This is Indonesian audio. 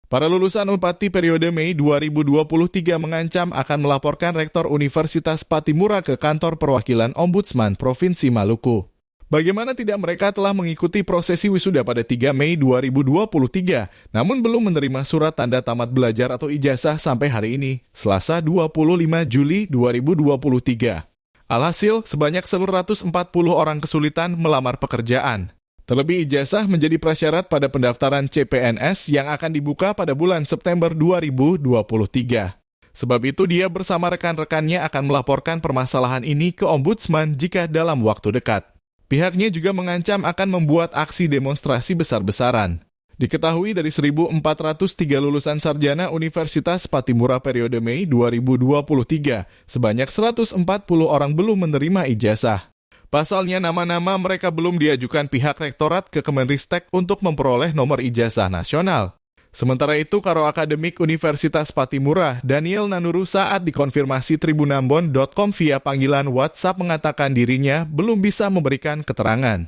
Para lulusan Unpati periode Mei 2023 mengancam akan melaporkan Rektor Universitas Patimura ke kantor perwakilan Ombudsman Provinsi Maluku. Bagaimana tidak mereka telah mengikuti prosesi wisuda pada 3 Mei 2023, namun belum menerima surat tanda tamat belajar atau ijazah sampai hari ini, Selasa 25 Juli 2023. Alhasil, sebanyak 140 orang kesulitan melamar pekerjaan. Terlebih ijazah menjadi prasyarat pada pendaftaran CPNS yang akan dibuka pada bulan September 2023. Sebab itu dia bersama rekan-rekannya akan melaporkan permasalahan ini ke Ombudsman jika dalam waktu dekat. Pihaknya juga mengancam akan membuat aksi demonstrasi besar-besaran. Diketahui dari 1.403 lulusan sarjana Universitas Patimura periode Mei 2023, sebanyak 140 orang belum menerima ijazah. Pasalnya nama-nama mereka belum diajukan pihak rektorat ke Kemenristek untuk memperoleh nomor ijazah nasional. Sementara itu, Karo Akademik Universitas Patimura, Daniel Nanuru saat dikonfirmasi tribunambon.com via panggilan WhatsApp mengatakan dirinya belum bisa memberikan keterangan.